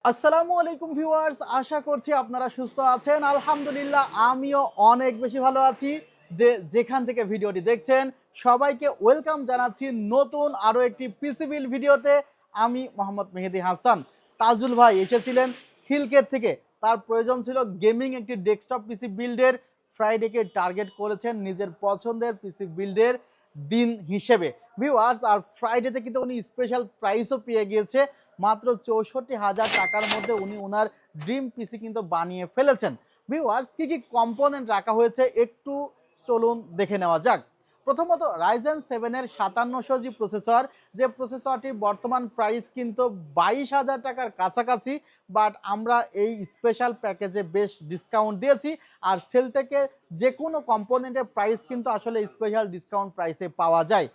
আসসালামু আলাইকুম ভিউয়ার্স, আশা করছি আপনারা সুস্থ আছেন। আলহামদুলিল্লাহ আমিও অনেক বেশি ভালো আছি। যেখান থেকে ভিডিওটি দেখছেন সবাইকে ওয়েলকাম জানাচ্ছি নতুন আরও একটি পিসি বিল্ড ভিডিওতে। আমি মোহাম্মদ মেহেদি হাসান। তাজুল ভাই এসেছিলেন খিলকেট থেকে, তার প্রয়োজন ছিল গেমিং একটি ডেস্কটপ পিসি বিল্ডের। ফ্রাইডেকে টার্গেট করেছেন নিজের পছন্দের পিসি বিল্ডের দিন হিসেবে ভিউয়ার্স। আর ফ্রাইডেতে কিন্তু উনি স্পেশাল প্রাইসও পেয়ে গিয়েছে। মাত্র ৬৪,০০০ টাকার মধ্যে উনি ওনার ড্রিম পিসি কিন্তু বানিয়ে ফেলেছেন। ভিউয়ার্স, কি কি কম্পোনেন্ট রাখা হয়েছে একটু চলুন দেখে নেওয়া যাক। প্রথমত রাইজেন 7-এর 5700 প্রসেসর, যে প্রসেসরটির বর্তমান প্রাইস কিন্তু 22,০০০ টাকার কাছাকাছি, বাট আমরা এই স্পেশাল প্যাকেজে বেশ ডিসকাউন্ট দিয়েছি। আর সেলটেকের যে কোনো কম্পোনেন্টের প্রাইস কিন্তু আসলে স্পেশাল ডিসকাউন্ট প্রাইসে পাওয়া যায়।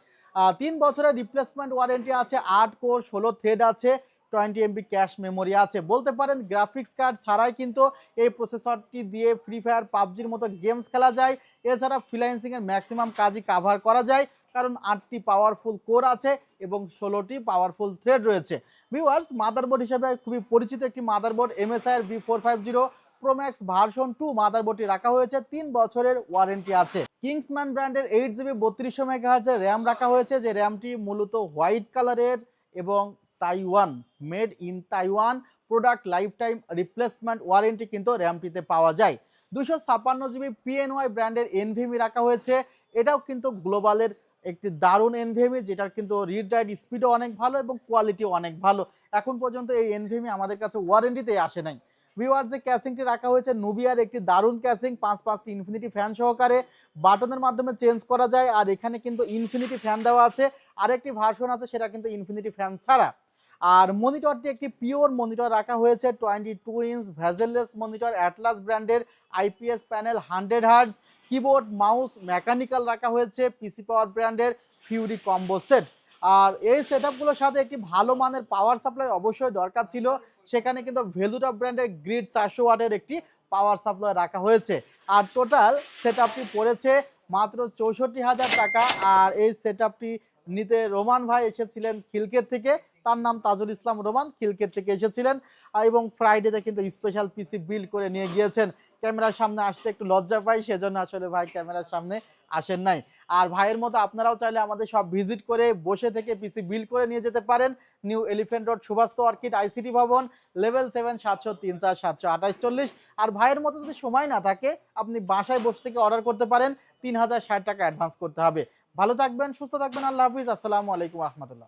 ৩ বছরের রিপ্লেসমেন্ট ওয়ারেন্টি আছে, 8 কোর 16 থ্রেড আছে, 20 MB ক্যাশ মেমোরি আছে। বলতে পারেন গ্রাফিক্স কার্ড ছাড়াই কিন্তু এই প্রসেসরটি দিয়ে ফ্রি ফায়ার পাবজির মতো গেমস খেলা যায়। এছাড়া ফ্রিল্যান্সিংয়ের ম্যাক্সিমাম কাজই কাভার করা যায়, কারণ 8টি পাওয়ারফুল কোর আছে এবং 16টি পাওয়ারফুল থ্রেড রয়েছে। ভিউয়ার্স, মাদারবোর্ড হিসেবে খুবই পরিচিত একটি motherboard MSI V450 Pro Max version 2 মাদারবোর্ডটি রাখা হয়েছে। 3 বছরের ওয়ারেন্টি আছে। কিংসম্যান ব্র্যান্ডের 8GB 3200 MHz র্যাম রাখা হয়েছে, যে র্যামটি মূলত হোয়াইট কালারের এবং Taiwan, made in Taiwan product. Life time replacement warranty কিন্তু র্যামটিতে পাওয়া যায়। 256GB PNY ব্র্যান্ডের এনভিএমই রাখা হয়েছে। এটাও কিন্তু গ্লোবালের একটি দারুণ এনভিএমই, যেটার কিন্তু রিড রাইট স্পিডও অনেক ভালো এবং কোয়ালিটিও অনেক ভালো। এখন পর্যন্ত এই এনভিএমই আমাদের কাছে ওয়ারেন্টিতে আসে নাই। ভিউয়ার, যে ক্যাসিংটি রাখা হয়েছে নুবিয়ার একটি দারুণ ক্যাসিং, 5টি ইনফিনিটি ফ্যান সহকারে বাটনের মাধ্যমে চেঞ্জ করা যায়। আর এখানে কিন্তু ইনফিনিটি ফ্যান দেওয়া আছে। আরেকটি ভার্সন আছে, সেটা কিন্তু ইনফিনিটি ফ্যান ছাড়া। আর মনিটরটি একটি পিওর মনিটর রাখা হয়েছে, 22 ইঞ্চ ভেজেললেস মনিটর, অ্যাটলাস ব্র্যান্ডের IPS panel, 100 hertz. Keyboard mouse mechanical রাখা হয়েছে, পিসি পাওয়ার ব্র্যান্ডের ফিউরি কম্বো সেট। আর এই সেটআপগুলোর সাথে একটি ভালো মানের পাওয়ার সাপ্লাই অবশ্যই দরকার ছিল। সেখানে কিন্তু ভেলুটপ ব্র্যান্ডের গ্রিড 400 ওয়াটের একটি পাওয়ার সাপ্লাই রাখা হয়েছে। আর টোটাল সেটআপটি পড়েছে মাত্র ৬৪,০০০ টাকা। আর এই সেটআপটি নিতে রোমান ভাই এসেছিলেন খিলকেট থেকে, তার নাম তাজুল ইসলাম রোমান, খিলকেট থেকে এসেছিলেন। এবং ফ্রাইডেতে কিন্তু স্পেশাল পিসি বিল্ড করে নিয়ে গিয়েছেন। ক্যামেরার সামনে আসতে একটু লজ্জা পাই, সেজন্য আসলে ভাই ক্যামেরার সামনে আসেন নাই। আর ভাইয়ের মতো আপনারাও চাইলে আমাদের সব ভিজিট করে বসে থেকে পিসি বিল্ড করে নিয়ে যেতে পারেন। New Elephant Road, Subhash Orchid, ICT Bhaban, level 7, 703 728 40। আর ভাইয়ের মতো যদি সময় না থাকে, আপনি বাসায় বসে থেকে অর্ডার করতে পারেন। 3060 টাকা অ্যাডভান্স করতে হবে। ভালো থাকবেন, সুস্থ থাকবেন, আল্লাহ হাফিজ, আসসালামু আলাইকুম রহমতুল্লাহ।